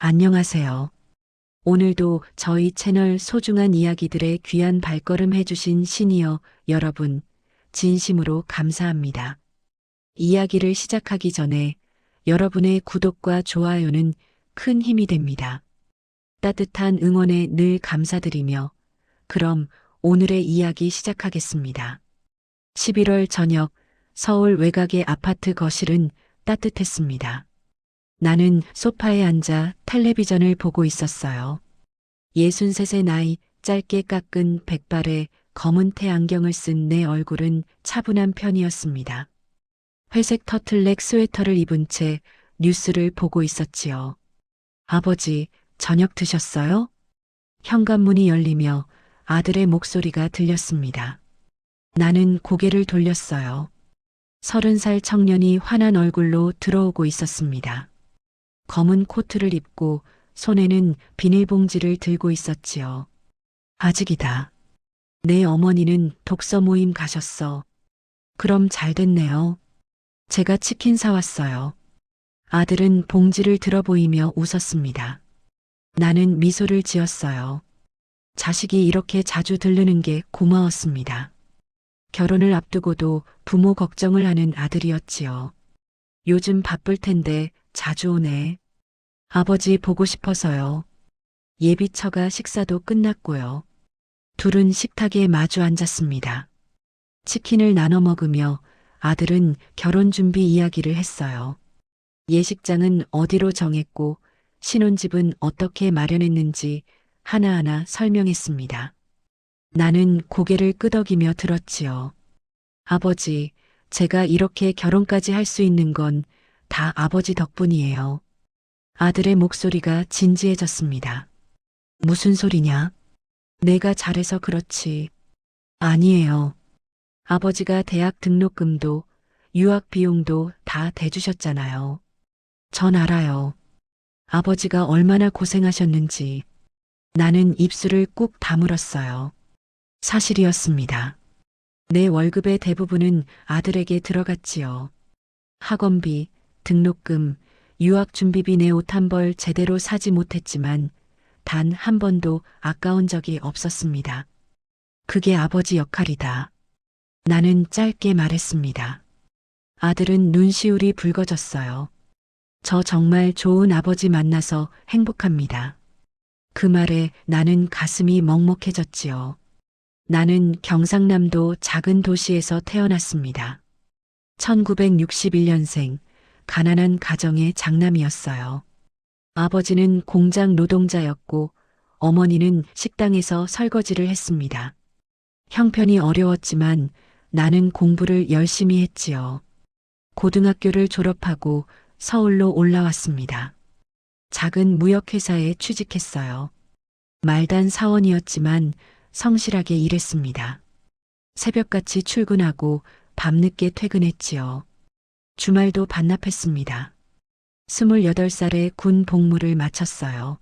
안녕하세요. 오늘도 저희 채널 소중한 이야기들의 귀한 발걸음 해주신 시니어 여러분, 진심으로 감사합니다. 이야기를 시작하기 전에 여러분의 구독과 좋아요는 큰 힘이 됩니다. 따뜻한 응원에 늘 감사드리며, 그럼 오늘의 이야기 시작하겠습니다. 11월 저녁, 서울 외곽의 아파트 거실은 따뜻했습니다. 나는 소파에 앉아 텔레비전을 보고 있었어요. 63의 나이, 짧게 깎은 백발에 검은 태안경을 쓴 내 얼굴은 차분한 편이었습니다. 회색 터틀넥 스웨터를 입은 채 뉴스를 보고 있었지요. 아버지, 저녁 드셨어요? 현관문이 열리며 아들의 목소리가 들렸습니다. 나는 고개를 돌렸어요. 30살 청년이 환한 얼굴로 들어오고 있었습니다. 검은 코트를 입고 손에는 비닐봉지를 들고 있었지요. 아직이다. 내 어머니는 독서 모임 가셨어. 그럼 잘 됐네요. 제가 치킨 사왔어요. 아들은 봉지를 들어 보이며 웃었습니다. 나는 미소를 지었어요. 자식이 이렇게 자주 들르는 게 고마웠습니다. 결혼을 앞두고도 부모 걱정을 하는 아들이었지요. 요즘 바쁠 텐데 자주 오네. 아버지 보고 싶어서요. 예비처가 식사도 끝났고요. 둘은 식탁에 마주 앉았습니다. 치킨을 나눠 먹으며 아들은 결혼 준비 이야기를 했어요. 예식장은 어디로 정했고 신혼집은 어떻게 마련했는지 하나하나 설명했습니다. 나는 고개를 끄덕이며 들었지요. 아버지, 제가 이렇게 결혼까지 할 수 있는 건 다 아버지 덕분이에요. 아들의 목소리가 진지해졌습니다. 무슨 소리냐? 내가 잘해서 그렇지. 아니에요. 아버지가 대학 등록금도 유학 비용도 다 대주셨잖아요. 전 알아요. 아버지가 얼마나 고생하셨는지. 나는 입술을 꾹 다물었어요. 사실이었습니다. 내 월급의 대부분은 아들에게 들어갔지요. 학원비, 등록금, 유학 준비비 내 옷 한 벌 제대로 사지 못했지만 단 한 번도 아까운 적이 없었습니다. 그게 아버지 역할이다. 나는 짧게 말했습니다. 아들은 눈시울이 붉어졌어요. 저 정말 좋은 아버지 만나서 행복합니다. 그 말에 나는 가슴이 먹먹해졌지요. 나는 경상남도 작은 도시에서 태어났습니다. 1961년생, 가난한 가정의 장남이었어요. 아버지는 공장 노동자였고 어머니는 식당에서 설거지를 했습니다. 형편이 어려웠지만 나는 공부를 열심히 했지요. 고등학교를 졸업하고 서울로 올라왔습니다. 작은 무역회사에 취직했어요. 말단 사원이었지만 성실하게 일했습니다. 새벽같이 출근하고 밤늦게 퇴근했지요. 주말도 반납했습니다. 28살에 군 복무를 마쳤어요.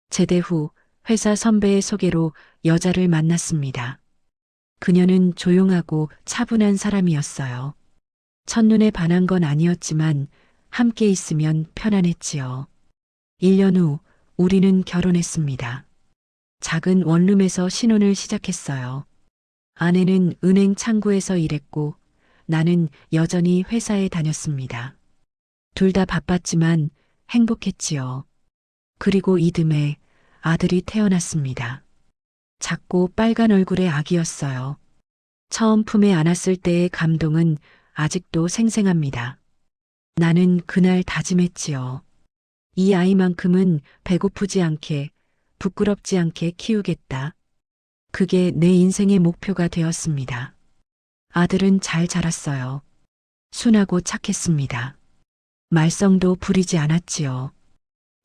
제대 후 회사 선배의 소개로 여자를 만났습니다. 그녀는 조용하고 차분한 사람이었어요. 첫눈에 반한 건 아니었지만 함께 있으면 편안했지요. 1년 후 우리는 결혼했습니다. 작은 원룸에서 신혼을 시작했어요. 아내는 은행 창구에서 일했고 나는 여전히 회사에 다녔습니다. 둘 다 바빴지만 행복했지요. 그리고 이듬해 아들이 태어났습니다. 작고 빨간 얼굴의 아기였어요. 처음 품에 안았을 때의 감동은 아직도 생생합니다. 나는 그날 다짐했지요. 이 아이만큼은 배고프지 않게, 부끄럽지 않게 키우겠다. 그게 내 인생의 목표가 되었습니다. 아들은 잘 자랐어요. 순하고 착했습니다. 말썽도 부리지 않았지요.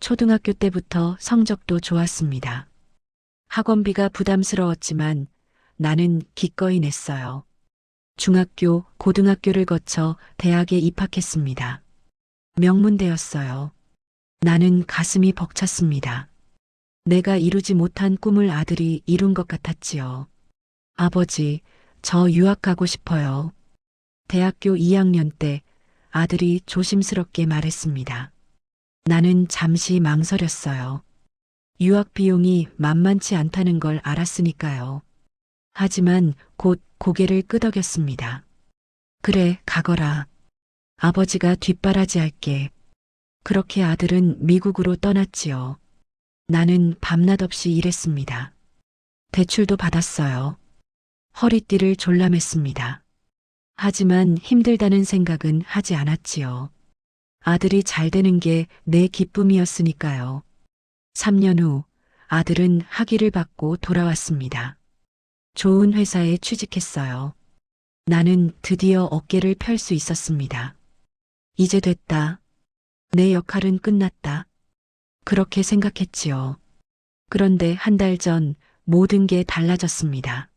초등학교 때부터 성적도 좋았습니다. 학원비가 부담스러웠지만 나는 기꺼이 냈어요. 중학교, 고등학교를 거쳐 대학에 입학했습니다. 명문대였어요. 나는 가슴이 벅찼습니다. 내가 이루지 못한 꿈을 아들이 이룬 것 같았지요. 아버지, 저 유학 가고 싶어요. 대학교 2학년 때 아들이 조심스럽게 말했습니다. 나는 잠시 망설였어요. 유학 비용이 만만치 않다는 걸 알았으니까요. 하지만 곧 고개를 끄덕였습니다. 그래, 가거라. 아버지가 뒷바라지할게. 그렇게 아들은 미국으로 떠났지요. 나는 밤낮 없이 일했습니다. 대출도 받았어요. 허리띠를 졸라맸습니다. 하지만 힘들다는 생각은 하지 않았지요. 아들이 잘 되는 게 내 기쁨이었으니까요. 3년 후 아들은 학위를 받고 돌아왔습니다. 좋은 회사에 취직했어요. 나는 드디어 어깨를 펼 수 있었습니다. 이제 됐다. 내 역할은 끝났다. 그렇게 생각했지요. 그런데 한 달 전 모든 게 달라졌습니다.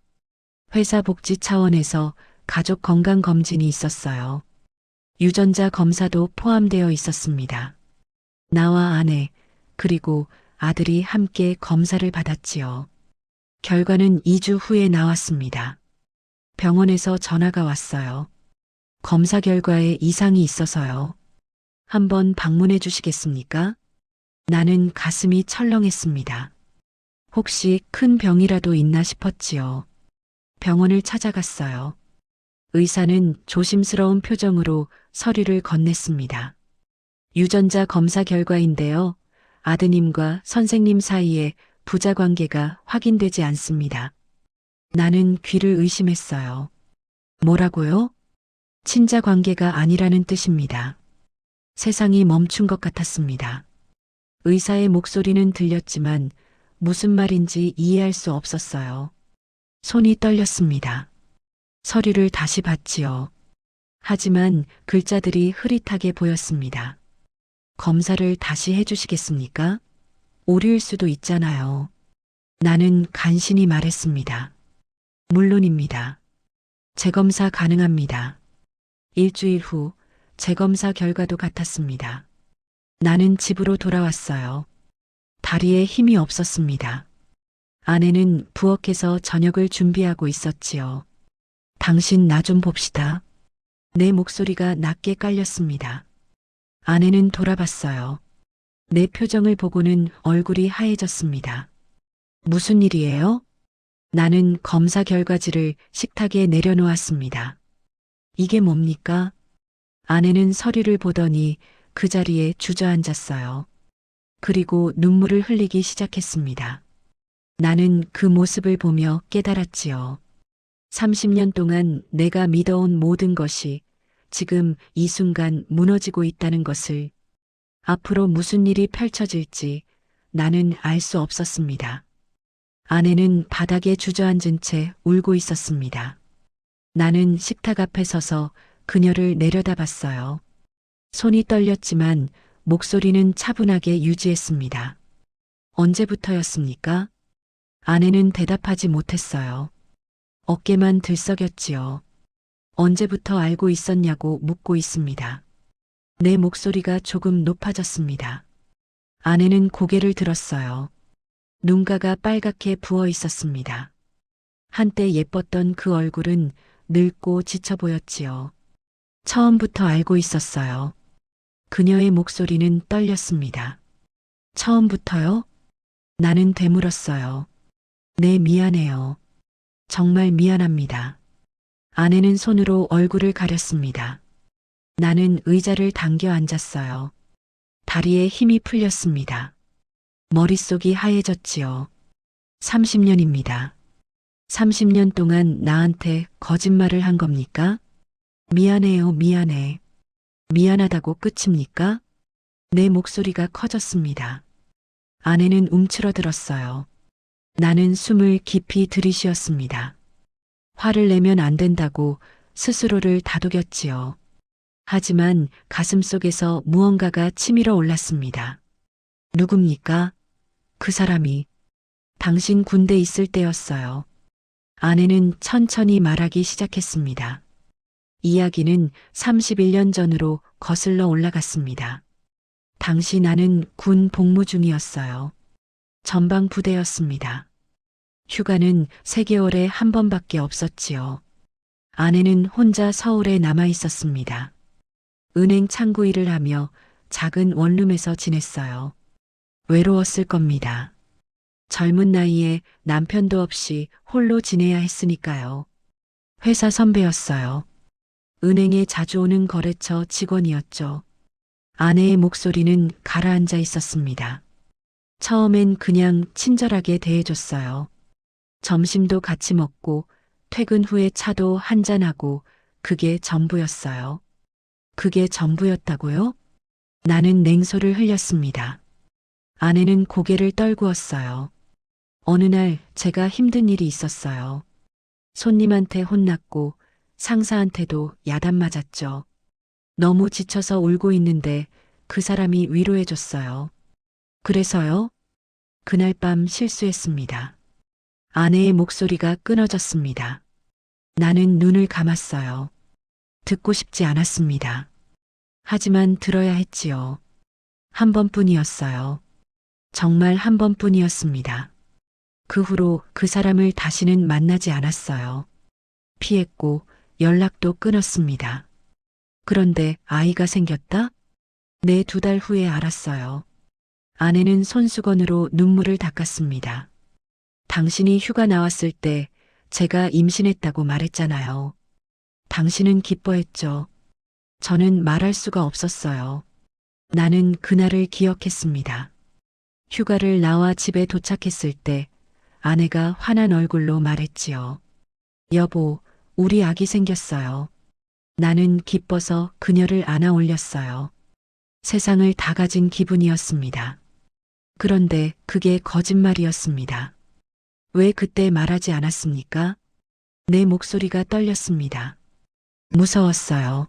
회사 복지 차원에서 가족 건강 검진이 있었어요. 유전자 검사도 포함되어 있었습니다. 나와 아내, 그리고 아들이 함께 검사를 받았지요. 결과는 2주 후에 나왔습니다. 병원에서 전화가 왔어요. 검사 결과에 이상이 있어서요. 한번 방문해 주시겠습니까? 나는 가슴이 철렁했습니다. 혹시 큰 병이라도 있나 싶었지요. 병원을 찾아갔어요. 의사는 조심스러운 표정으로 서류를 건넸습니다. 유전자 검사 결과인데요. 아드님과 선생님 사이에 부자 관계가 확인되지 않습니다. 나는 귀를 의심했어요. 뭐라고요? 친자 관계가 아니라는 뜻입니다. 세상이 멈춘 것 같았습니다. 의사의 목소리는 들렸지만 무슨 말인지 이해할 수 없었어요. 손이 떨렸습니다. 서류를 다시 봤지요. 하지만 글자들이 흐릿하게 보였습니다. 검사를 다시 해주시겠습니까? 오류일 수도 있잖아요. 나는 간신히 말했습니다. 물론입니다. 재검사 가능합니다. 일주일 후 재검사 결과도 같았습니다. 나는 집으로 돌아왔어요. 다리에 힘이 없었습니다. 아내는 부엌에서 저녁을 준비하고 있었지요. 당신 나 좀 봅시다. 내 목소리가 낮게 깔렸습니다. 아내는 돌아봤어요. 내 표정을 보고는 얼굴이 하얘졌습니다. 무슨 일이에요? 나는 검사 결과지를 식탁에 내려놓았습니다. 이게 뭡니까? 아내는 서류를 보더니 그 자리에 주저앉았어요. 그리고 눈물을 흘리기 시작했습니다. 나는 그 모습을 보며 깨달았지요. 30년 동안 내가 믿어온 모든 것이 지금 이 순간 무너지고 있다는 것을. 앞으로 무슨 일이 펼쳐질지 나는 알 수 없었습니다. 아내는 바닥에 주저앉은 채 울고 있었습니다. 나는 식탁 앞에 서서 그녀를 내려다봤어요. 손이 떨렸지만 목소리는 차분하게 유지했습니다. 언제부터였습니까? 아내는 대답하지 못했어요. 어깨만 들썩였지요. 언제부터 알고 있었냐고 묻고 있습니다. 내 목소리가 조금 높아졌습니다. 아내는 고개를 들었어요. 눈가가 빨갛게 부어 있었습니다. 한때 예뻤던 그 얼굴은 늙고 지쳐 보였지요. 처음부터 알고 있었어요. 그녀의 목소리는 떨렸습니다. 처음부터요? 나는 되물었어요. 네, 미안해요. 정말 미안합니다. 아내는 손으로 얼굴을 가렸습니다. 나는 의자를 당겨 앉았어요. 다리에 힘이 풀렸습니다. 머릿속이 하얘졌지요. 30년입니다. 30년 동안 나한테 거짓말을 한 겁니까? 미안해요, 미안해. 미안하다고 끝입니까? 내 목소리가 커졌습니다. 아내는 움츠러들었어요. 나는 숨을 깊이 들이쉬었습니다. 화를 내면 안 된다고 스스로를 다독였지요. 하지만 가슴속에서 무언가가 치밀어 올랐습니다. 누굽니까? 그 사람이. 당신 군대 있을 때였어요. 아내는 천천히 말하기 시작했습니다. 이야기는 31년 전으로 거슬러 올라갔습니다. 당시 나는 군 복무 중이었어요. 전방 부대였습니다. 휴가는 3개월에 한 번밖에 없었지요. 아내는 혼자 서울에 남아 있었습니다. 은행 창구 일을 하며 작은 원룸에서 지냈어요. 외로웠을 겁니다. 젊은 나이에 남편도 없이 홀로 지내야 했으니까요. 회사 선배였어요. 은행에 자주 오는 거래처 직원이었죠. 아내의 목소리는 가라앉아 있었습니다. 처음엔 그냥 친절하게 대해줬어요. 점심도 같이 먹고 퇴근 후에 차도 한잔하고 그게 전부였어요. 그게 전부였다고요? 나는 냉소를 흘렸습니다. 아내는 고개를 떨구었어요. 어느 날 제가 힘든 일이 있었어요. 손님한테 혼났고 상사한테도 야단 맞았죠. 너무 지쳐서 울고 있는데 그 사람이 위로해줬어요. 그래서요? 그날 밤 실수했습니다. 아내의 목소리가 끊어졌습니다. 나는 눈을 감았어요. 듣고 싶지 않았습니다. 하지만 들어야 했지요. 한 번뿐이었어요. 정말 한 번뿐이었습니다. 그 후로 그 사람을 다시는 만나지 않았어요. 피했고 연락도 끊었습니다. 그런데 아이가 생겼다? 네, 2달 후에 알았어요. 아내는 손수건으로 눈물을 닦았습니다. 당신이 휴가 나왔을 때 제가 임신했다고 말했잖아요. 당신은 기뻐했죠. 저는 말할 수가 없었어요. 나는 그날을 기억했습니다. 휴가를 나와 집에 도착했을 때 아내가 환한 얼굴로 말했지요. 여보, 우리 아기 생겼어요. 나는 기뻐서 그녀를 안아 올렸어요. 세상을 다 가진 기분이었습니다. 그런데 그게 거짓말이었습니다. 왜 그때 말하지 않았습니까? 내 목소리가 떨렸습니다. 무서웠어요.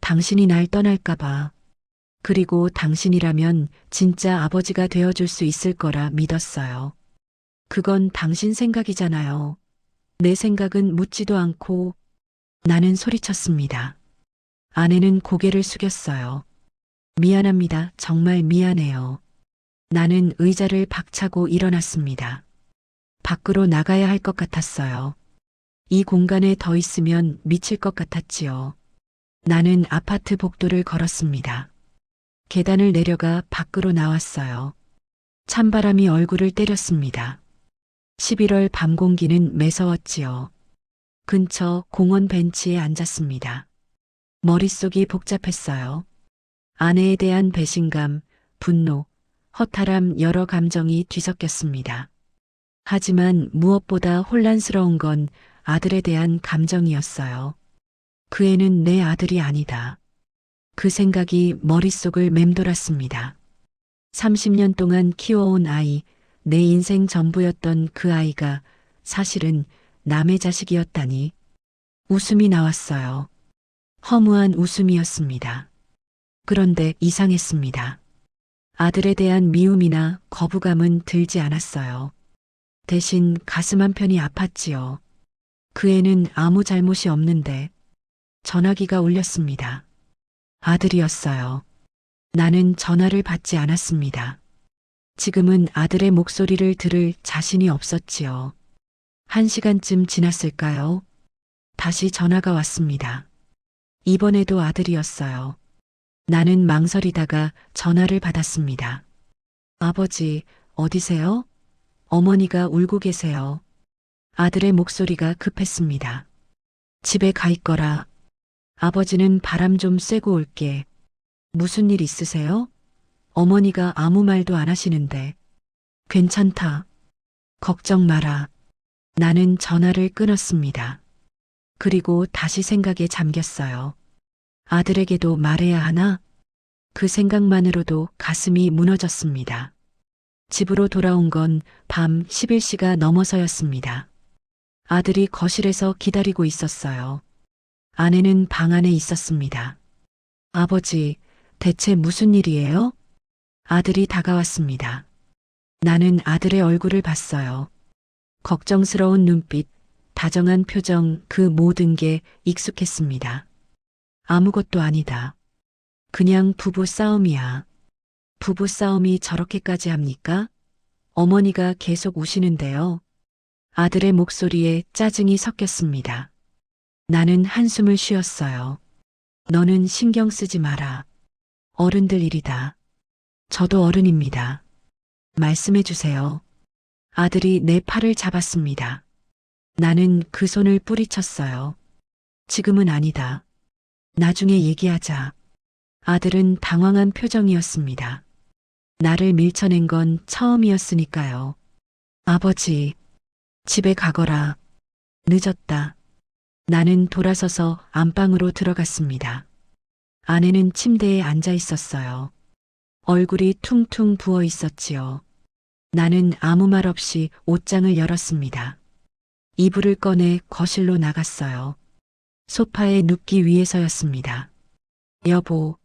당신이 날 떠날까봐. 그리고 당신이라면 진짜 아버지가 되어줄 수 있을 거라 믿었어요. 그건 당신 생각이잖아요. 내 생각은 묻지도 않고. 나는 소리쳤습니다. 아내는 고개를 숙였어요. 미안합니다. 정말 미안해요. 나는 의자를 박차고 일어났습니다. 밖으로 나가야 할 것 같았어요. 이 공간에 더 있으면 미칠 것 같았지요. 나는 아파트 복도를 걸었습니다. 계단을 내려가 밖으로 나왔어요. 찬바람이 얼굴을 때렸습니다. 11월 밤 공기는 매서웠지요. 근처 공원 벤치에 앉았습니다. 머릿속이 복잡했어요. 아내에 대한 배신감, 분노, 허탈함 여러 감정이 뒤섞였습니다. 하지만 무엇보다 혼란스러운 건 아들에 대한 감정이었어요. 그 애는 내 아들이 아니다. 그 생각이 머릿속을 맴돌았습니다. 30년 동안 키워온 아이, 내 인생 전부였던 그 아이가 사실은 남의 자식이었다니. 웃음이 나왔어요. 허무한 웃음이었습니다. 그런데 이상했습니다. 아들에 대한 미움이나 거부감은 들지 않았어요. 대신 가슴 한편이 아팠지요. 그 애는 아무 잘못이 없는데. 전화기가 울렸습니다. 아들이었어요. 나는 전화를 받지 않았습니다. 지금은 아들의 목소리를 들을 자신이 없었지요. 1시간쯤 지났을까요? 다시 전화가 왔습니다. 이번에도 아들이었어요. 나는 망설이다가 전화를 받았습니다. 아버지, 어디세요? 어머니가 울고 계세요. 아들의 목소리가 급했습니다. 집에 가 있거라. 아버지는 바람 좀 쐬고 올게. 무슨 일 있으세요? 어머니가 아무 말도 안 하시는데. 괜찮다. 걱정 마라. 나는 전화를 끊었습니다. 그리고 다시 생각에 잠겼어요. 아들에게도 말해야 하나? 그 생각만으로도 가슴이 무너졌습니다. 집으로 돌아온 건 밤 11시가 넘어서였습니다. 아들이 거실에서 기다리고 있었어요. 아내는 방 안에 있었습니다. 아버지, 대체 무슨 일이에요? 아들이 다가왔습니다. 나는 아들의 얼굴을 봤어요. 걱정스러운 눈빛, 다정한 표정, 그 모든 게 익숙했습니다. 아무것도 아니다. 그냥 부부 싸움이야. 부부 싸움이 저렇게까지 합니까? 어머니가 계속 우시는데요. 아들의 목소리에 짜증이 섞였습니다. 나는 한숨을 쉬었어요. 너는 신경 쓰지 마라. 어른들 일이다. 저도 어른입니다. 말씀해 주세요. 아들이 내 팔을 잡았습니다. 나는 그 손을 뿌리쳤어요. 지금은 아니다. 나중에 얘기하자. 아들은 당황한 표정이었습니다. 나를 밀쳐낸 건 처음이었으니까요. 아버지, 집에 가거라. 늦었다. 나는 돌아서서 안방으로 들어갔습니다. 아내는 침대에 앉아 있었어요. 얼굴이 퉁퉁 부어 있었지요. 나는 아무 말 없이 옷장을 열었습니다. 이불을 꺼내 거실로 나갔어요. 소파에 눕기 위해서였습니다. 여보,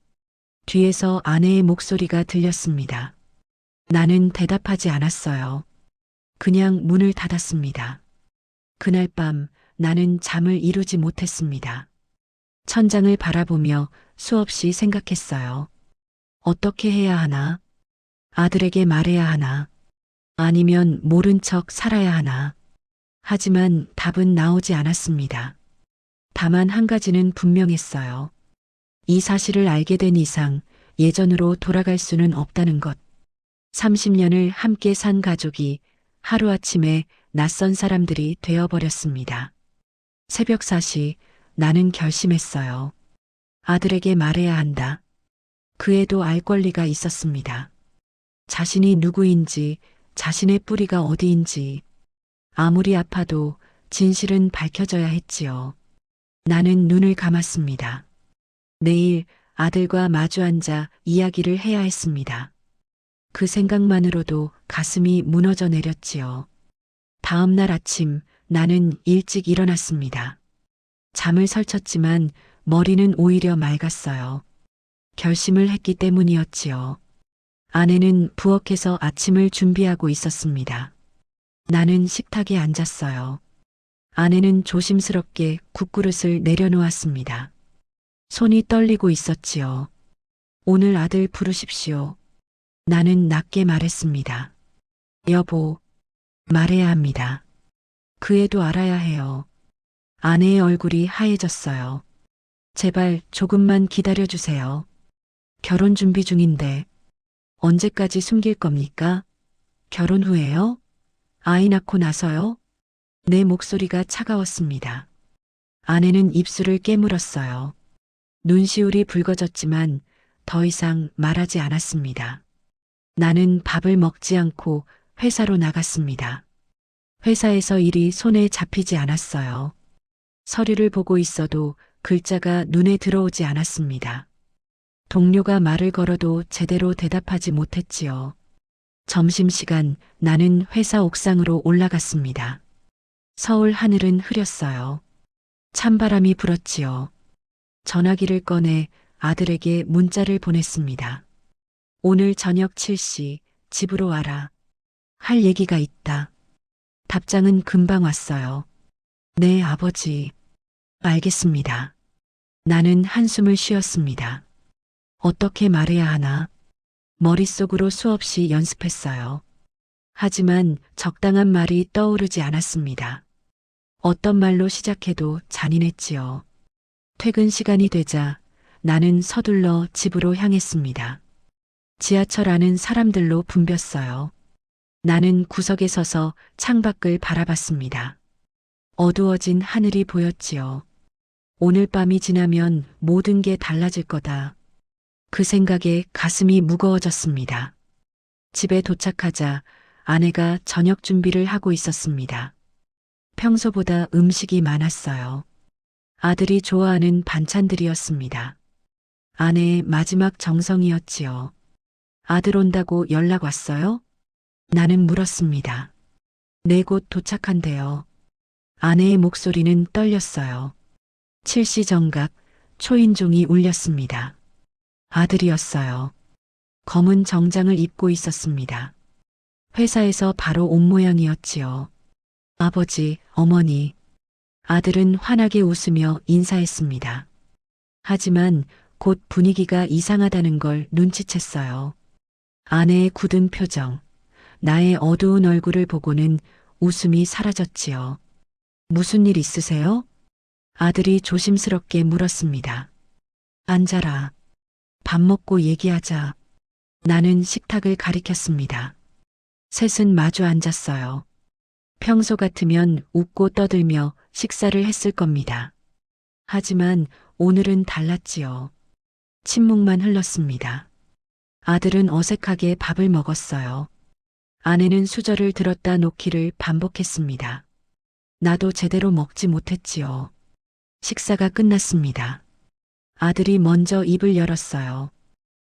뒤에서 아내의 목소리가 들렸습니다. 나는 대답하지 않았어요. 그냥 문을 닫았습니다. 그날 밤 나는 잠을 이루지 못했습니다. 천장을 바라보며 수없이 생각했어요. 어떻게 해야 하나? 아들에게 말해야 하나? 아니면 모른 척 살아야 하나? 하지만 답은 나오지 않았습니다. 다만 한 가지는 분명했어요. 이 사실을 알게 된 이상 예전으로 돌아갈 수는 없다는 것. 30년을 함께 산 가족이 하루아침에 낯선 사람들이 되어버렸습니다. 새벽 4시 나는 결심했어요. 아들에게 말해야 한다. 그애도 알 권리가 있었습니다. 자신이 누구인지, 자신의 뿌리가 어디인지, 아무리 아파도 진실은 밝혀져야 했지요. 나는 눈을 감았습니다. 내일 아들과 마주 앉아 이야기를 해야 했습니다. 그 생각만으로도 가슴이 무너져 내렸지요. 다음 날 아침 나는 일찍 일어났습니다. 잠을 설쳤지만 머리는 오히려 맑았어요. 결심을 했기 때문이었지요. 아내는 부엌에서 아침을 준비하고 있었습니다. 나는 식탁에 앉았어요. 아내는 조심스럽게 국그릇을 내려놓았습니다. 손이 떨리고 있었지요. 오늘 아들 부르십시오. 나는 낮게 말했습니다. 여보, 말해야 합니다. 그 애도 알아야 해요. 아내의 얼굴이 하얘졌어요. 제발 조금만 기다려주세요. 결혼 준비 중인데 언제까지 숨길 겁니까? 결혼 후에요? 아이 낳고 나서요? 내 목소리가 차가웠습니다. 아내는 입술을 깨물었어요. 눈시울이 붉어졌지만 더 이상 말하지 않았습니다. 나는 밥을 먹지 않고 회사로 나갔습니다. 회사에서 일이 손에 잡히지 않았어요. 서류를 보고 있어도 글자가 눈에 들어오지 않았습니다. 동료가 말을 걸어도 제대로 대답하지 못했지요. 점심시간 나는 회사 옥상으로 올라갔습니다. 서울 하늘은 흐렸어요. 찬바람이 불었지요. 전화기를 꺼내 아들에게 문자를 보냈습니다. 오늘 저녁 7시 집으로 와라. 할 얘기가 있다. 답장은 금방 왔어요. 네, 아버지. 알겠습니다. 나는 한숨을 쉬었습니다. 어떻게 말해야 하나? 머릿속으로 수없이 연습했어요. 하지만 적당한 말이 떠오르지 않았습니다. 어떤 말로 시작해도 잔인했지요. 퇴근 시간이 되자 나는 서둘러 집으로 향했습니다. 지하철 안은 사람들로 붐볐어요. 나는 구석에 서서 창밖을 바라봤습니다. 어두워진 하늘이 보였지요. 오늘 밤이 지나면 모든 게 달라질 거다. 그 생각에 가슴이 무거워졌습니다. 집에 도착하자 아내가 저녁 준비를 하고 있었습니다. 평소보다 음식이 많았어요. 아들이 좋아하는 반찬들이었습니다. 아내의 마지막 정성이었지요. 아들 온다고 연락 왔어요? 나는 물었습니다. 네, 곧 도착한대요. 아내의 목소리는 떨렸어요. 7시 정각 초인종이 울렸습니다. 아들이었어요. 검은 정장을 입고 있었습니다. 회사에서 바로 온 모양이었지요. 아버지, 어머니. 아들은 환하게 웃으며 인사했습니다. 하지만 곧 분위기가 이상하다는 걸 눈치챘어요. 아내의 굳은 표정, 나의 어두운 얼굴을 보고는 웃음이 사라졌지요. 무슨 일 있으세요? 아들이 조심스럽게 물었습니다. 앉아라. 밥 먹고 얘기하자. 나는 식탁을 가리켰습니다. 셋은 마주 앉았어요. 평소 같으면 웃고 떠들며 식사를 했을 겁니다. 하지만 오늘은 달랐지요. 침묵만 흘렀습니다. 아들은 어색하게 밥을 먹었어요. 아내는 수저를 들었다 놓기를 반복했습니다. 나도 제대로 먹지 못했지요. 식사가 끝났습니다. 아들이 먼저 입을 열었어요.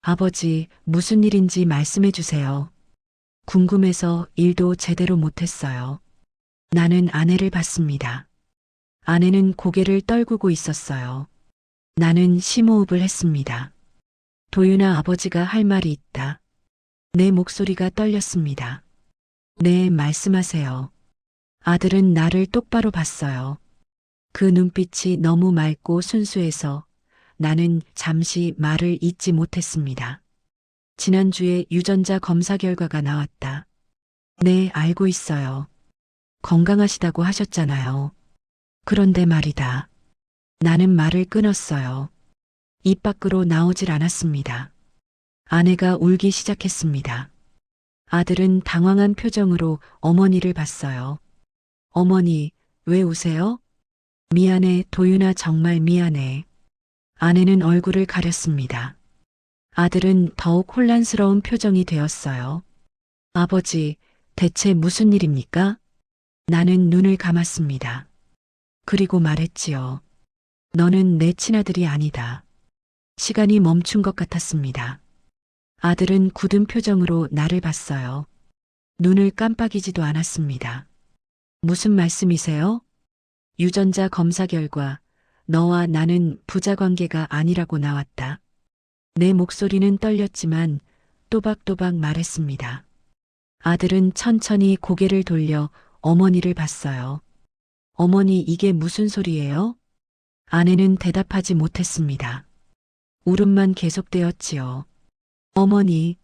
아버지, 무슨 일인지 말씀해 주세요. 궁금해서 일도 제대로 못했어요. 나는 아내를 봤습니다. 아내는 고개를 떨구고 있었어요. 나는 심호흡을 했습니다. 도윤아, 아버지가 할 말이 있다. 내 목소리가 떨렸습니다. 네, 말씀하세요. 아들은 나를 똑바로 봤어요. 그 눈빛이 너무 맑고 순수해서 나는 잠시 말을 잇지 못했습니다. 지난주에 유전자 검사 결과가 나왔다. 네, 알고 있어요. 건강하시다고 하셨잖아요. 그런데 말이다. 나는 말을 끊었어요. 입 밖으로 나오질 않았습니다. 아내가 울기 시작했습니다. 아들은 당황한 표정으로 어머니를 봤어요. 어머니, 왜 우세요? 미안해, 도윤아, 정말 미안해. 아내는 얼굴을 가렸습니다. 아들은 더욱 혼란스러운 표정이 되었어요. 아버지, 대체 무슨 일입니까? 나는 눈을 감았습니다. 그리고 말했지요. 너는 내 친아들이 아니다. 시간이 멈춘 것 같았습니다. 아들은 굳은 표정으로 나를 봤어요. 눈을 깜빡이지도 않았습니다. 무슨 말씀이세요? 유전자 검사 결과 너와 나는 부자 관계가 아니라고 나왔다. 내 목소리는 떨렸지만 또박또박 말했습니다. 아들은 천천히 고개를 돌려 어머니를 봤어요. 어머니, 이게 무슨 소리예요? 아내는 대답하지 못했습니다. 울음만 계속되었지요. 어머니,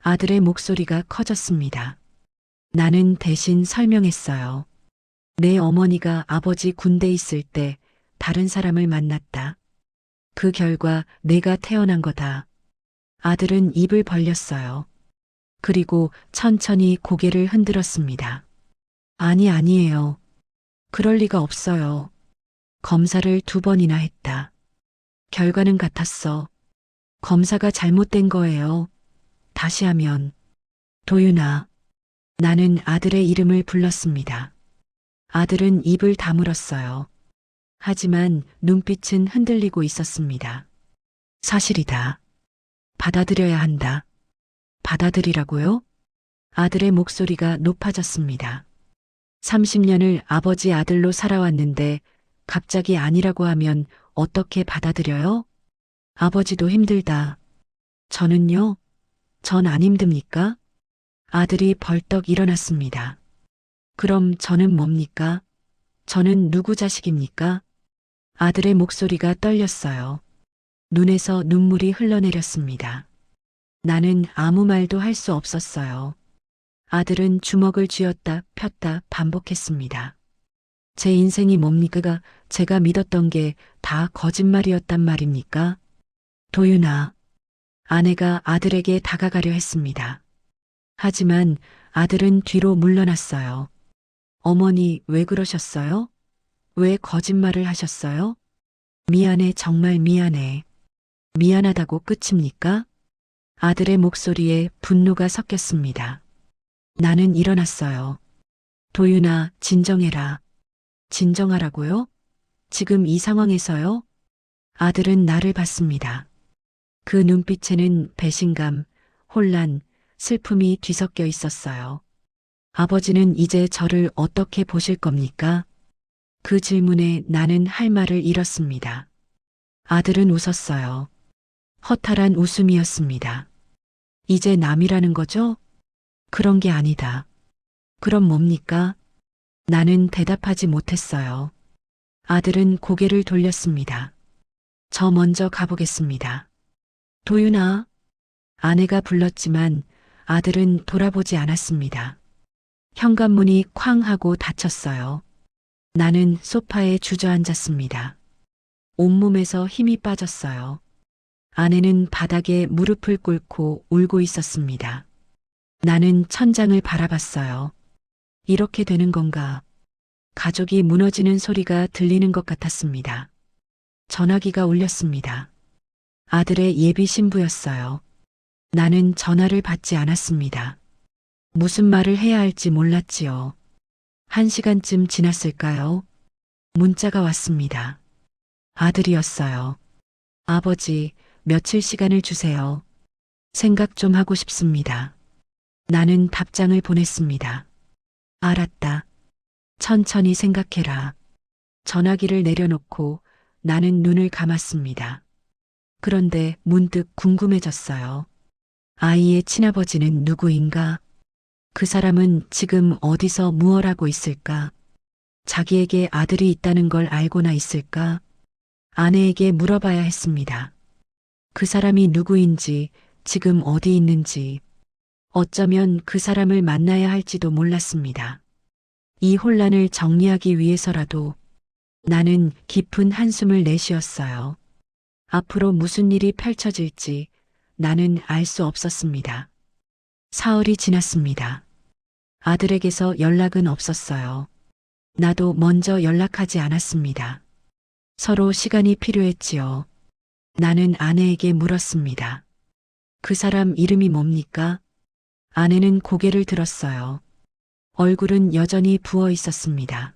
아들의 목소리가 커졌습니다. 나는 대신 설명했어요. 내 어머니가 아버지 군대 있을 때 다른 사람을 만났다. 그 결과 내가 태어난 거다. 아들은 입을 벌렸어요. 그리고 천천히 고개를 흔들었습니다. 아니에요. 그럴 리가 없어요. 검사를 2번이나 했다. 결과는 같았어. 검사가 잘못된 거예요. 다시 하면. 도윤아. 나는 아들의 이름을 불렀습니다. 아들은 입을 다물었어요. 하지만 눈빛은 흔들리고 있었습니다. 사실이다. 받아들여야 한다. 받아들이라고요? 아들의 목소리가 높아졌습니다. 30년을 아버지 아들로 살아왔는데 갑자기 아니라고 하면 어떻게 받아들여요? 아버지도 힘들다. 저는요? 전 안 힘듭니까? 아들이 벌떡 일어났습니다. 그럼 저는 뭡니까? 저는 누구 자식입니까? 아들의 목소리가 떨렸어요. 눈에서 눈물이 흘러내렸습니다. 나는 아무 말도 할 수 없었어요. 아들은 주먹을 쥐었다 폈다 반복했습니다. 제 인생이 뭡니까? 제가 믿었던 게 다 거짓말이었단 말입니까? 도윤아. 아내가 아들에게 다가가려 했습니다. 하지만 아들은 뒤로 물러났어요. 어머니, 왜 그러셨어요? 왜 거짓말을 하셨어요? 미안해, 정말 미안해. 미안하다고 끝입니까? 아들의 목소리에 분노가 섞였습니다. 나는 일어났어요. 도윤아, 진정해라. 진정하라고요? 지금 이 상황에서요? 아들은 나를 봤습니다. 그 눈빛에는 배신감, 혼란, 슬픔이 뒤섞여 있었어요. 아버지는 이제 저를 어떻게 보실 겁니까? 그 질문에 나는 할 말을 잃었습니다. 아들은 웃었어요. 허탈한 웃음이었습니다. 이제 남이라는 거죠? 그런 게 아니다. 그럼 뭡니까? 나는 대답하지 못했어요. 아들은 고개를 돌렸습니다. 저 먼저 가보겠습니다. 도윤아. 아내가 불렀지만 아들은 돌아보지 않았습니다. 현관문이 쾅 하고 닫혔어요. 나는 소파에 주저앉았습니다. 온몸에서 힘이 빠졌어요. 아내는 바닥에 무릎을 꿇고 울고 있었습니다. 나는 천장을 바라봤어요. 이렇게 되는 건가? 가족이 무너지는 소리가 들리는 것 같았습니다. 전화기가 울렸습니다. 아들의 예비 신부였어요. 나는 전화를 받지 않았습니다. 무슨 말을 해야 할지 몰랐지요. 1시간쯤 지났을까요? 문자가 왔습니다. 아들이었어요. 아버지, 며칠 시간을 주세요. 생각 좀 하고 싶습니다. 나는 답장을 보냈습니다. 알았다. 천천히 생각해라. 전화기를 내려놓고 나는 눈을 감았습니다. 그런데 문득 궁금해졌어요. 아이의 친아버지는 누구인가? 그 사람은 지금 어디서 무얼 하고 있을까? 자기에게 아들이 있다는 걸 알고나 있을까? 아내에게 물어봐야 했습니다. 그 사람이 누구인지, 지금 어디 있는지, 어쩌면 그 사람을 만나야 할지도 몰랐습니다. 이 혼란을 정리하기 위해서라도 나는 깊은 한숨을 내쉬었어요. 앞으로 무슨 일이 펼쳐질지 나는 알 수 없었습니다. 사흘이 지났습니다. 아들에게서 연락은 없었어요. 나도 먼저 연락하지 않았습니다. 서로 시간이 필요했지요. 나는 아내에게 물었습니다. 그 사람 이름이 뭡니까? 아내는 고개를 들었어요. 얼굴은 여전히 부어 있었습니다.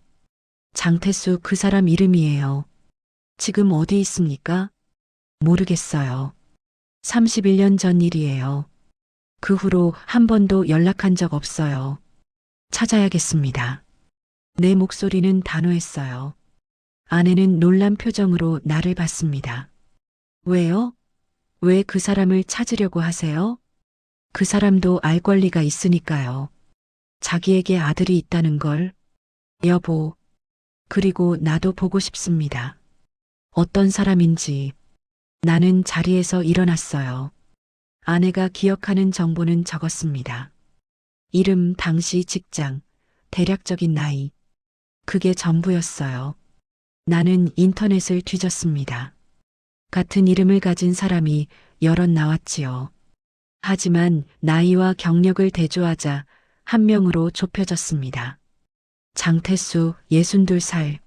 장태수 그 사람 이름이에요. 지금 어디 있습니까? 모르겠어요. 31년 전 일이에요. 그 후로 한 번도 연락한 적 없어요. 찾아야겠습니다. 내 목소리는 단호했어요. 아내는 놀란 표정으로 나를 봤습니다. 왜요? 왜 그 사람을 찾으려고 하세요? 그 사람도 알 권리가 있으니까요. 자기에게 아들이 있다는 걸. 여보. 그리고 나도 보고 싶습니다. 어떤 사람인지. 나는 자리에서 일어났어요. 아내가 기억하는 정보는 적었습니다. 이름, 당시, 직장, 대략적인 나이. 그게 전부였어요. 나는 인터넷을 뒤졌습니다. 같은 이름을 가진 사람이 여럿 나왔지요. 하지만 나이와 경력을 대조하자 한 명으로 좁혀졌습니다. 장태수 62살.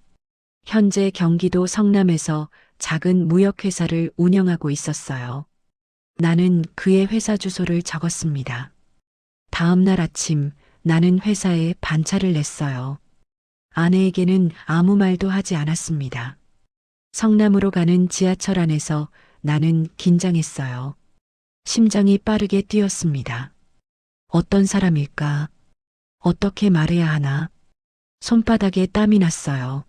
현재 경기도 성남에서 작은 무역회사를 운영하고 있었어요. 나는 그의 회사 주소를 적었습니다. 다음 날 아침 나는 회사에 반차를 냈어요. 아내에게는 아무 말도 하지 않았습니다. 성남으로 가는 지하철 안에서 나는 긴장했어요. 심장이 빠르게 뛰었습니다. 어떤 사람일까? 어떻게 말해야 하나? 손바닥에 땀이 났어요.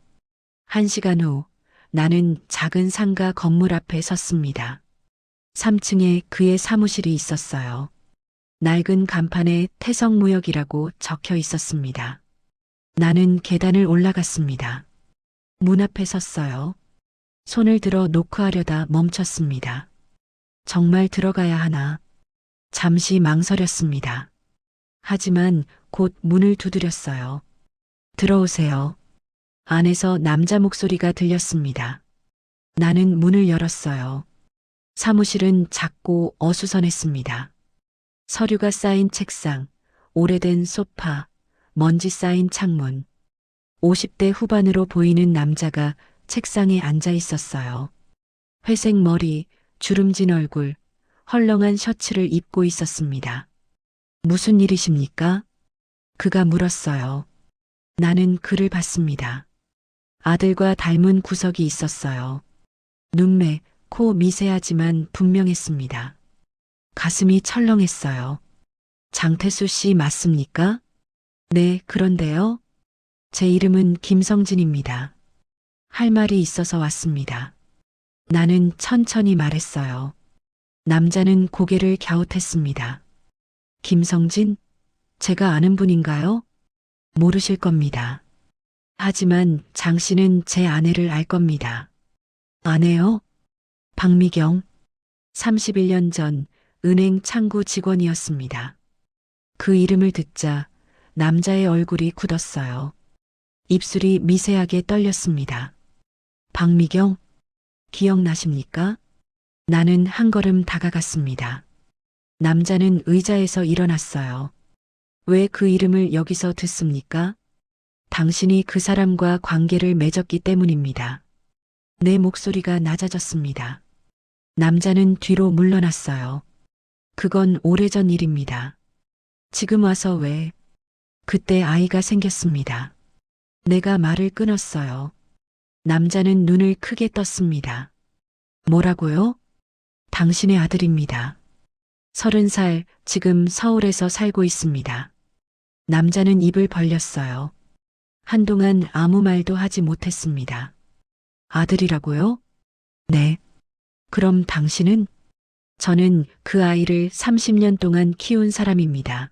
1시간 후 나는 작은 상가 건물 앞에 섰습니다. 3층에 그의 사무실이 있었어요. 낡은 간판에 태성무역이라고 적혀 있었습니다. 나는 계단을 올라갔습니다. 문 앞에 섰어요. 손을 들어 노크하려다 멈췄습니다. 정말 들어가야 하나? 잠시 망설였습니다. 하지만 곧 문을 두드렸어요. 들어오세요. 안에서 남자 목소리가 들렸습니다. 나는 문을 열었어요. 사무실은 작고 어수선했습니다. 서류가 쌓인 책상, 오래된 소파, 먼지 쌓인 창문. 50대 후반으로 보이는 남자가 책상에 앉아 있었어요. 회색 머리, 주름진 얼굴, 헐렁한 셔츠를 입고 있었습니다. 무슨 일이십니까? 그가 물었어요. 나는 그를 봤습니다. 아들과 닮은 구석이 있었어요. 눈매, 코 미세하지만 분명했습니다. 가슴이 철렁했어요. 장태수 씨 맞습니까? 네, 그런데요. 제 이름은 김성진입니다. 할 말이 있어서 왔습니다. 나는 천천히 말했어요. 남자는 고개를 갸웃했습니다. 김성진? 제가 아는 분인가요? 모르실 겁니다. 하지만 장 씨는 제 아내를 알 겁니다. 아내요? 박미경. 31년 전 은행 창구 직원이었습니다. 그 이름을 듣자 남자의 얼굴이 굳었어요. 입술이 미세하게 떨렸습니다. 박미경? 기억나십니까? 나는 한 걸음 다가갔습니다. 남자는 의자에서 일어났어요. 왜 그 이름을 여기서 듣습니까? 당신이 그 사람과 관계를 맺었기 때문입니다. 내 목소리가 낮아졌습니다. 남자는 뒤로 물러났어요. 그건 오래전 일입니다. 지금 와서 왜? 그때 아이가 생겼습니다. 내가 말을 끊었어요. 남자는 눈을 크게 떴습니다. 뭐라고요? 당신의 아들입니다. 30살, 지금 서울에서 살고 있습니다. 남자는 입을 벌렸어요. 한동안 아무 말도 하지 못했습니다. 아들이라고요? 네. 그럼 당신은? 저는 그 아이를 30년 동안 키운 사람입니다.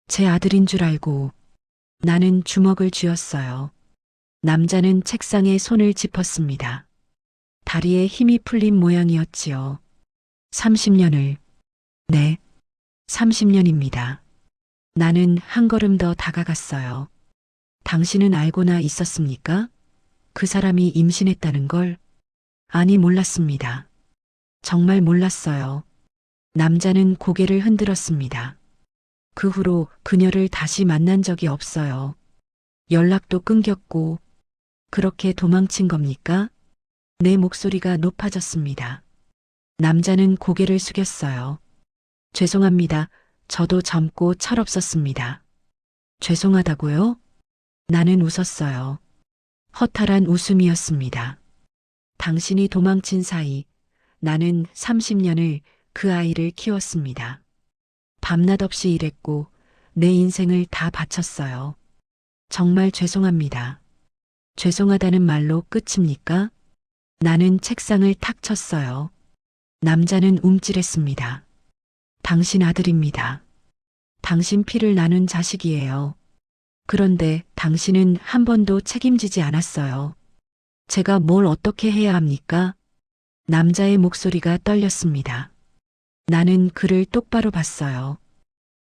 제 아들인 줄 알고 나는 주먹을 쥐었어요. 남자는 책상에 손을 짚었습니다. 다리에 힘이 풀린 모양이었지요. 30년을. 네. 30년입니다. 나는 한 걸음 더 다가갔어요. 당신은 알고나 있었습니까? 그 사람이 임신했다는 걸? 아니, 몰랐습니다. 정말 몰랐어요. 남자는 고개를 흔들었습니다. 그 후로 그녀를 다시 만난 적이 없어요. 연락도 끊겼고, 그렇게 도망친 겁니까? 내 목소리가 높아졌습니다. 남자는 고개를 숙였어요. 죄송합니다. 저도 젊고 철없었습니다. 죄송하다고요? 나는 웃었어요. 허탈한 웃음이었습니다. 당신이 도망친 사이 나는 30년을 그 아이를 키웠습니다. 밤낮 없이 일했고 내 인생을 다 바쳤어요. 정말 죄송합니다. 죄송하다는 말로 끝입니까? 나는 책상을 탁 쳤어요. 남자는 움찔했습니다. 당신 아들입니다. 당신 피를 나눈 자식이에요. 그런데 당신은 한 번도 책임지지 않았어요. 제가 뭘 어떻게 해야 합니까? 남자의 목소리가 떨렸습니다. 나는 그를 똑바로 봤어요.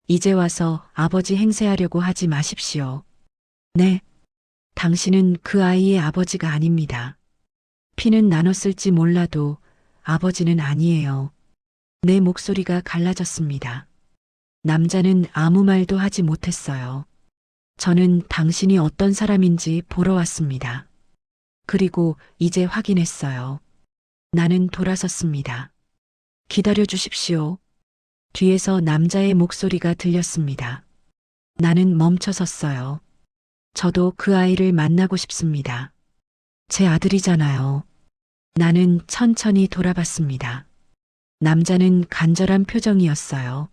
이제 와서 아버지 행세하려고 하지 마십시오. 네. 당신은 그 아이의 아버지가 아닙니다. 피는 나눴을지 몰라도 아버지는 아니에요. 내 목소리가 갈라졌습니다. 남자는 아무 말도 하지 못했어요. 저는 당신이 어떤 사람인지 보러 왔습니다. 그리고 이제 확인했어요. 나는 돌아섰습니다. 기다려 주십시오. 뒤에서 남자의 목소리가 들렸습니다. 나는 멈춰 섰어요. 저도 그 아이를 만나고 싶습니다. 제 아들이잖아요. 나는 천천히 돌아봤습니다. 남자는 간절한 표정이었어요.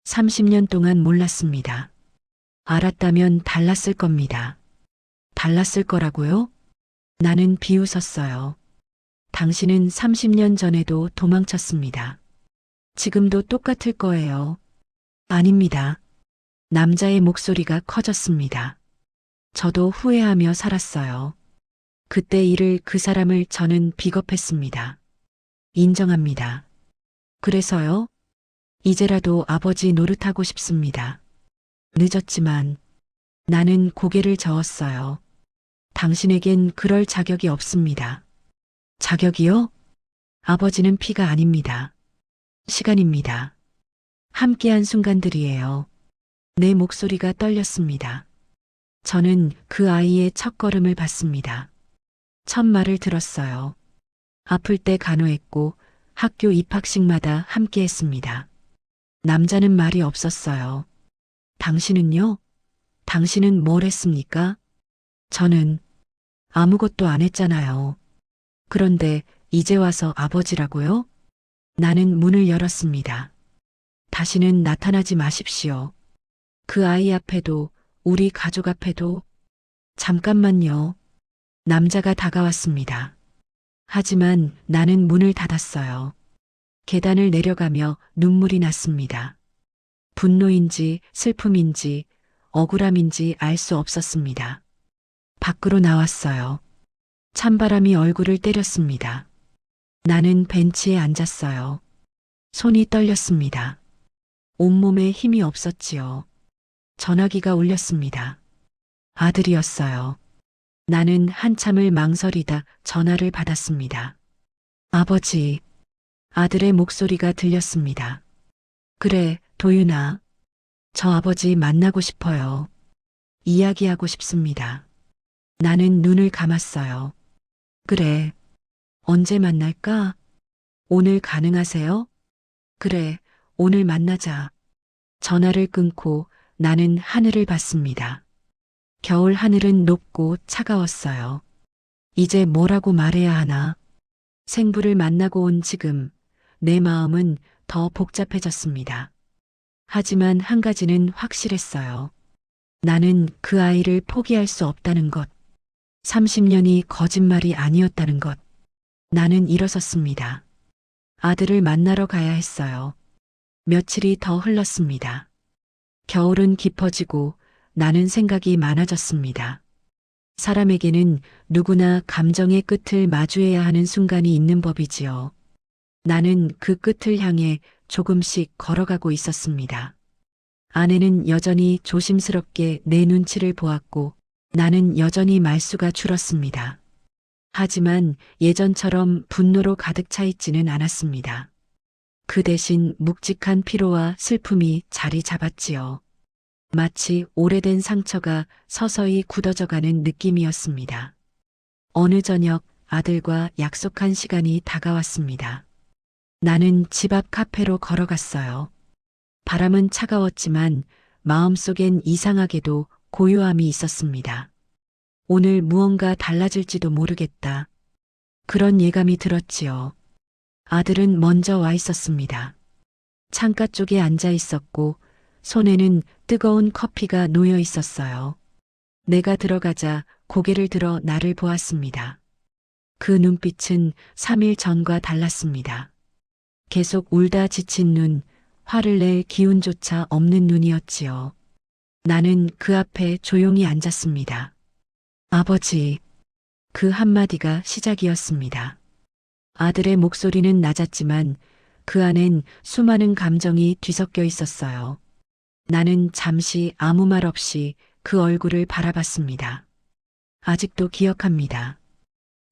30년 동안 몰랐습니다. 알았다면 달랐을 겁니다. 달랐을 거라고요? 나는 비웃었어요. 당신은 30년 전에도 도망쳤습니다. 지금도 똑같을 거예요. 아닙니다. 남자의 목소리가 커졌습니다. 저도 후회하며 살았어요. 그때 일을 그 사람을 저는 비겁했습니다. 인정합니다. 그래서요? 이제라도 아버지 노릇하고 싶습니다. 늦었지만 나는 고개를 저었어요. 당신에겐 그럴 자격이 없습니다. 자격이요? 아버지는 피가 아닙니다. 시간입니다. 함께한 순간들이에요. 내 목소리가 떨렸습니다. 저는 그 아이의 첫걸음을 봤습니다. 첫 말을 들었어요. 아플 때 간호했고 학교 입학식마다 함께했습니다. 남자는 말이 없었어요. 당신은요? 당신은 뭘 했습니까? 저는 아무것도 안 했잖아요. 그런데 이제 와서 아버지라고요? 나는 문을 열었습니다. 다시는 나타나지 마십시오. 그 아이 앞에도 우리 가족 앞에도. 잠깐만요. 남자가 다가왔습니다. 하지만 나는 문을 닫았어요. 계단을 내려가며 눈물이 났습니다. 분노인지 슬픔인지 억울함인지 알 수 없었습니다. 밖으로 나왔어요. 찬바람이 얼굴을 때렸습니다. 나는 벤치에 앉았어요. 손이 떨렸습니다. 온몸에 힘이 없었지요. 전화기가 울렸습니다. 아들이었어요. 나는 한참을 망설이다 전화를 받았습니다. 아버지, 아들의 목소리가 들렸습니다. 그래, 도윤아. 저 아버지 만나고 싶어요. 이야기하고 싶습니다. 나는 눈을 감았어요. 그래. 언제 만날까? 오늘 가능하세요? 그래, 오늘 만나자. 전화를 끊고 나는 하늘을 봤습니다. 겨울 하늘은 높고 차가웠어요. 이제 뭐라고 말해야 하나? 생부를 만나고 온 지금 내 마음은 더 복잡해졌습니다. 하지만 한 가지는 확실했어요. 나는 그 아이를 포기할 수 없다는 것. 30년이 거짓말이 아니었다는 것. 나는 일어섰습니다. 아들을 만나러 가야 했어요. 며칠이 더 흘렀습니다. 겨울은 깊어지고 나는 생각이 많아졌습니다. 사람에게는 누구나 감정의 끝을 마주해야 하는 순간이 있는 법이지요. 나는 그 끝을 향해 조금씩 걸어가고 있었습니다. 아내는 여전히 조심스럽게 내 눈치를 보았고 나는 여전히 말수가 줄었습니다. 하지만 예전처럼 분노로 가득 차 있지는 않았습니다. 그 대신 묵직한 피로와 슬픔이 자리 잡았지요. 마치 오래된 상처가 서서히 굳어져가는 느낌이었습니다. 어느 저녁 아들과 약속한 시간이 다가왔습니다. 나는 집 앞 카페로 걸어갔어요. 바람은 차가웠지만 마음속엔 이상하게도 고요함이 있었습니다. 오늘 무언가 달라질지도 모르겠다. 그런 예감이 들었지요. 아들은 먼저 와 있었습니다. 창가 쪽에 앉아 있었고 손에는 뜨거운 커피가 놓여 있었어요. 내가 들어가자 고개를 들어 나를 보았습니다. 그 눈빛은 3일 전과 달랐습니다. 계속 울다 지친 눈, 화를 낼 기운조차 없는 눈이었지요. 나는 그 앞에 조용히 앉았습니다. 아버지, 그 한마디가 시작이었습니다. 아들의 목소리는 낮았지만 그 안엔 수많은 감정이 뒤섞여 있었어요. 나는 잠시 아무 말 없이 그 얼굴을 바라봤습니다. 아직도 기억합니다.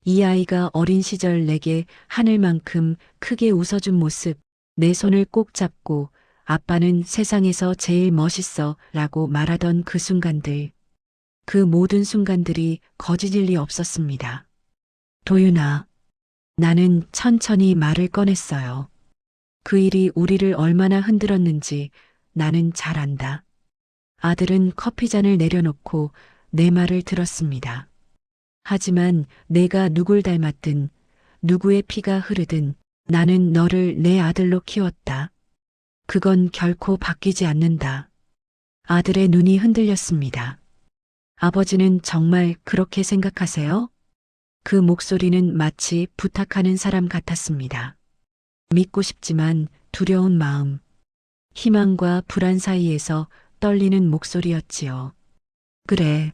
이 아이가 어린 시절 내게 하늘만큼 크게 웃어준 모습, 내 손을 꼭 잡고 아빠는 세상에서 제일 멋있어 라고 말하던 그 순간들. 그 모든 순간들이 거짓일 리 없었습니다. 도윤아, 나는 천천히 말을 꺼냈어요. 그 일이 우리를 얼마나 흔들었는지 나는 잘 안다. 아들은 커피잔을 내려놓고 내 말을 들었습니다. 하지만 내가 누굴 닮았든 누구의 피가 흐르든 나는 너를 내 아들로 키웠다. 그건 결코 바뀌지 않는다. 아들의 눈이 흔들렸습니다. 아버지는 정말 그렇게 생각하세요? 그 목소리는 마치 부탁하는 사람 같았습니다. 믿고 싶지만 두려운 마음, 희망과 불안 사이에서 떨리는 목소리였지요. 그래.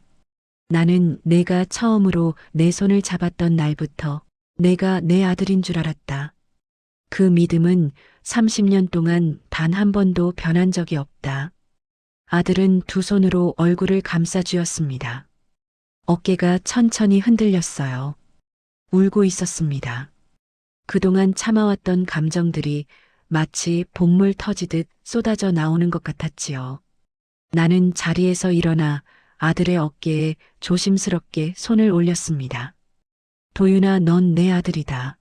나는 내가 처음으로 내 손을 잡았던 날부터 내가 내 아들인 줄 알았다. 그 믿음은 30년 동안 단 한 번도 변한 적이 없다. 아들은 두 손으로 얼굴을 감싸 쥐었습니다. 어깨가 천천히 흔들렸어요. 울고 있었습니다. 그동안 참아왔던 감정들이 마치 복물 터지듯 쏟아져 나오는 것 같았지요. 나는 자리에서 일어나 아들의 어깨에 조심스럽게 손을 올렸습니다. 도윤아, 넌 내 아들이다.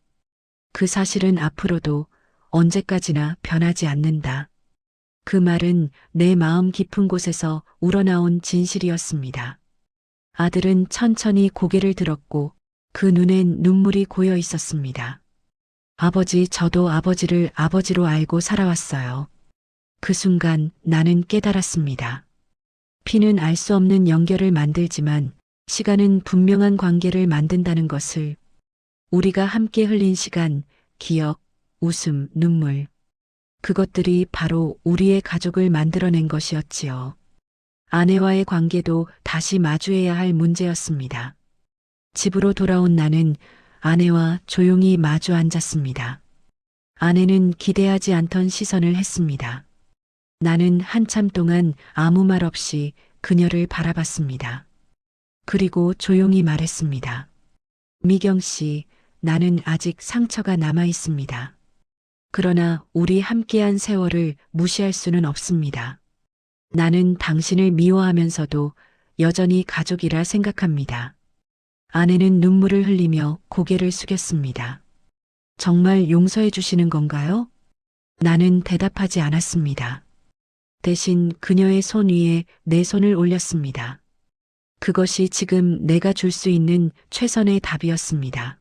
그 사실은 앞으로도 언제까지나 변하지 않는다. 그 말은 내 마음 깊은 곳에서 우러나온 진실이었습니다. 아들은 천천히 고개를 들었고 그 눈엔 눈물이 고여 있었습니다. 아버지, 저도 아버지를 아버지로 알고 살아왔어요. 그 순간 나는 깨달았습니다. 피는 알 수 없는 연결을 만들지만 시간은 분명한 관계를 만든다는 것을. 우리가 함께 흘린 시간, 기억, 웃음, 눈물. 그것들이 바로 우리의 가족을 만들어낸 것이었지요. 아내와의 관계도 다시 마주해야 할 문제였습니다. 집으로 돌아온 나는 아내와 조용히 마주 앉았습니다. 아내는 기대하지 않던 시선을 했습니다. 나는 한참 동안 아무 말 없이 그녀를 바라봤습니다. 그리고 조용히 말했습니다. 미경 씨, 나는 아직 상처가 남아 있습니다. 그러나 우리 함께한 세월을 무시할 수는 없습니다. 나는 당신을 미워하면서도 여전히 가족이라 생각합니다. 아내는 눈물을 흘리며 고개를 숙였습니다. 정말 용서해 주시는 건가요? 나는 대답하지 않았습니다. 대신 그녀의 손 위에 내 손을 올렸습니다. 그것이 지금 내가 줄 수 있는 최선의 답이었습니다.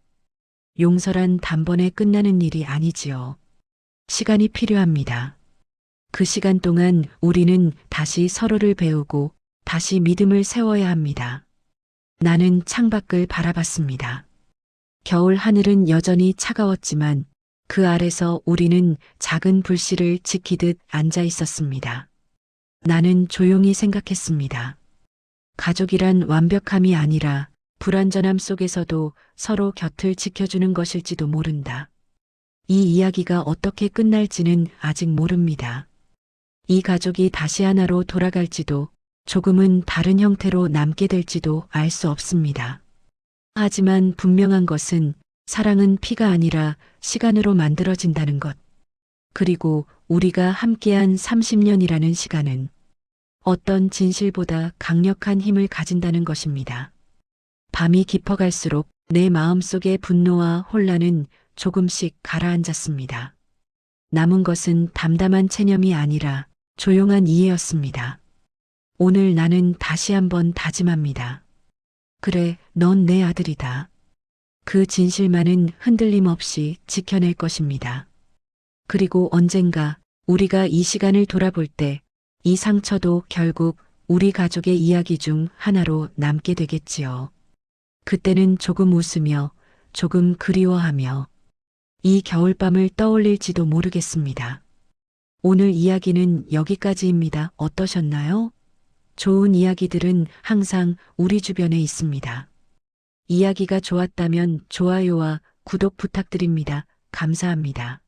용서란 단번에 끝나는 일이 아니지요. 시간이 필요합니다. 그 시간 동안 우리는 다시 서로를 배우고 다시 믿음을 세워야 합니다. 나는 창밖을 바라봤습니다. 겨울 하늘은 여전히 차가웠지만 그 아래서 우리는 작은 불씨를 지키듯 앉아 있었습니다. 나는 조용히 생각했습니다. 가족이란 완벽함이 아니라 불완전함 속에서도 서로 곁을 지켜주는 것일지도 모른다. 이 이야기가 어떻게 끝날지는 아직 모릅니다. 이 가족이 다시 하나로 돌아갈지도 조금은 다른 형태로 남게 될지도 알 수 없습니다. 하지만 분명한 것은 사랑은 피가 아니라 시간으로 만들어진다는 것. 그리고 우리가 함께한 30년이라는 시간은 어떤 진실보다 강력한 힘을 가진다는 것입니다. 밤이 깊어갈수록 내 마음속의 분노와 혼란은 조금씩 가라앉았습니다. 남은 것은 담담한 체념이 아니라 조용한 이해였습니다. 오늘 나는 다시 한번 다짐합니다. 그래, 넌 내 아들이다. 그 진실만은 흔들림 없이 지켜낼 것입니다. 그리고 언젠가 우리가 이 시간을 돌아볼 때 이 상처도 결국 우리 가족의 이야기 중 하나로 남게 되겠지요. 그때는 조금 웃으며 조금 그리워하며 이 겨울밤을 떠올릴지도 모르겠습니다. 오늘 이야기는 여기까지입니다. 어떠셨나요? 좋은 이야기들은 항상 우리 주변에 있습니다. 이야기가 좋았다면 좋아요와 구독 부탁드립니다. 감사합니다.